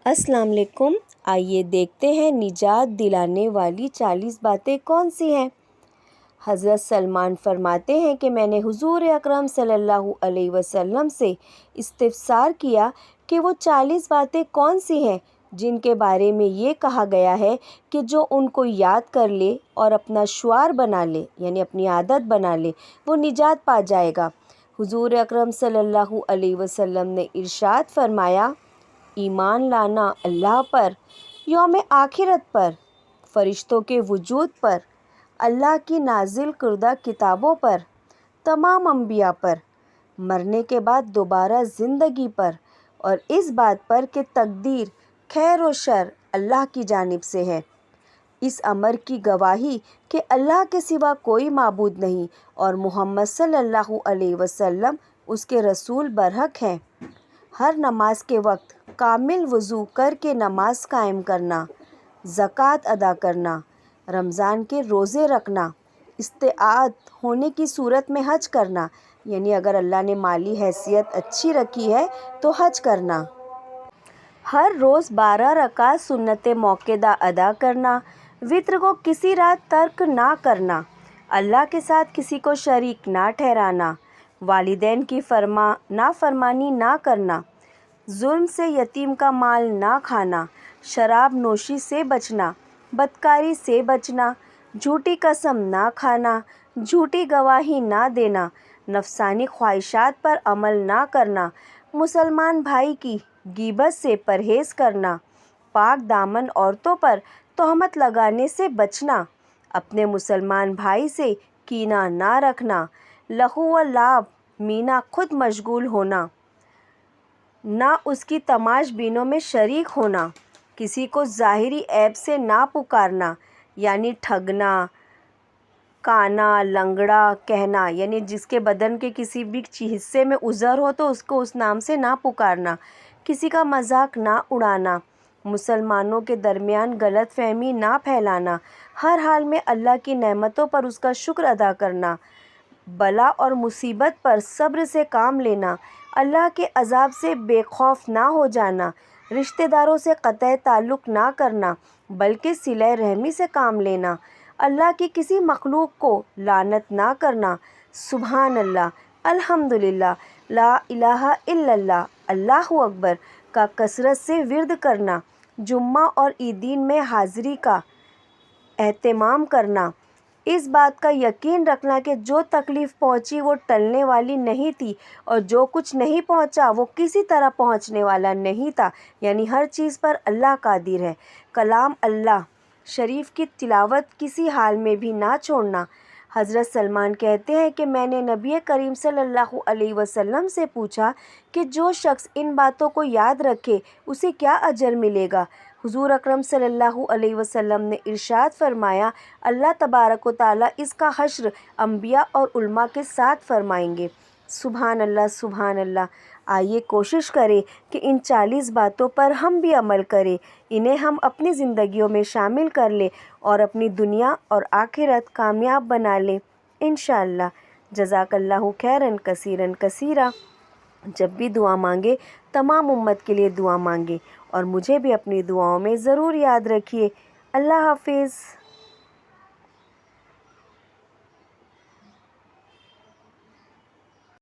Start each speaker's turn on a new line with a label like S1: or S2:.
S1: السلام علیکم۔ آئیے دیکھتے ہیں نجات دلانے والی 40 باتیں کون سی ہیں۔ حضرت سلمان فرماتے ہیں کہ میں نے حضور اکرم صلی اللہ علیہ وسلم سے استفسار کیا کہ وہ 40 باتیں کون سی ہیں جن کے بارے میں یہ کہا گیا ہے کہ جو ان کو یاد کر لے اور اپنا شعار بنا لے، یعنی اپنی عادت بنا لے، وہ نجات پا جائے گا۔ حضور اکرم صلی اللہ علیہ وسلم نے ارشاد فرمایا، ایمان لانا اللہ پر، یوم آخرت پر، فرشتوں کے وجود پر، اللہ کی نازل کردہ کتابوں پر، تمام انبیاء پر، مرنے کے بعد دوبارہ زندگی پر، اور اس بات پر کہ تقدیر خیر و شر اللہ کی جانب سے ہے۔ اس امر کی گواہی کہ اللہ کے سوا کوئی معبود نہیں اور محمد صلی اللہ علیہ وسلم اس کے رسول برحق ہیں۔ ہر نماز کے وقت کامل وضو کر کے نماز قائم کرنا، زکوٰۃ ادا کرنا، رمضان کے روزے رکھنا، استطاعت ہونے کی صورت میں حج کرنا، یعنی اگر اللہ نے مالی حیثیت اچھی رکھی ہے تو حج کرنا، ہر روز 12 رکعت سنت موقدہ ادا کرنا، وتر کو کسی رات ترک نہ کرنا، اللہ کے ساتھ کسی کو شریک نہ ٹھہرانا، والدین کی نافرمانی نہ کرنا، ظلم سے یتیم کا مال نہ کھانا، شراب نوشی سے بچنا، بدکاری سے بچنا، جھوٹی قسم نہ کھانا، جھوٹی گواہی نہ دینا، نفسانی خواہشات پر عمل نہ کرنا، مسلمان بھائی کی غیبت سے پرہیز کرنا، پاک دامن عورتوں پر تہمت لگانے سے بچنا، اپنے مسلمان بھائی سے کینہ نہ رکھنا، لہو و لعب میں نہ خود مشغول ہونا، نہ اس کی تماش بینوں میں شریک ہونا، کسی کو ظاہری عیب سے نہ پکارنا، یعنی ٹھگنا، کانا، لنگڑا کہنا، یعنی جس کے بدن کے کسی بھی حصے میں عذر ہو تو اس کو اس نام سے نہ پکارنا، کسی کا مذاق نہ اڑانا، مسلمانوں کے درمیان غلط فہمی نہ پھیلانا، ہر حال میں اللہ کی نعمتوں پر اس کا شکر ادا کرنا، بلا اور مصیبت پر صبر سے کام لینا، اللہ کے عذاب سے بے خوف نہ ہو جانا، رشتہ داروں سے قطع تعلق نہ کرنا بلکہ صلہ رحمی سے کام لینا، اللہ کی کسی مخلوق کو لعنت نہ کرنا، سبحان اللہ، الحمدللہ، لا الہ الا اللہ، اللہ اکبر کا کثرت سے ورد کرنا، جمعہ اور عیدین میں حاضری کا اہتمام کرنا، اس بات کا یقین رکھنا کہ جو تکلیف پہنچی وہ ٹلنے والی نہیں تھی اور جو کچھ نہیں پہنچا وہ کسی طرح پہنچنے والا نہیں تھا، یعنی ہر چیز پر اللہ قادر ہے، کلام اللہ شریف کی تلاوت کسی حال میں بھی نہ چھوڑنا۔ حضرت سلمان کہتے ہیں کہ میں نے نبی کریم صلی اللہ علیہ وسلم سے پوچھا کہ جو شخص ان باتوں کو یاد رکھے اسے کیا اجر ملے گا؟ حضور اکرم صلی اللہ علیہ وسلم نے ارشاد فرمایا، اللہ تبارک و تعالیٰ اس کا حشر انبیاء اور علماء کے ساتھ فرمائیں گے۔ سبحان اللہ، سبحان اللہ۔ آئیے کوشش کریں کہ ان 40 باتوں پر ہم بھی عمل کریں، انہیں ہم اپنی زندگیوں میں شامل کر لیں اور اپنی دنیا اور آخرت کامیاب بنا لیں انشاءاللہ۔ جزاک اللہ خیرا کثیرا کثیرا۔ جب بھی دعا مانگے تمام امت کے لیے دعا مانگے اور مجھے بھی اپنی دعاؤں میں ضرور یاد رکھیے۔ اللہ حافظ۔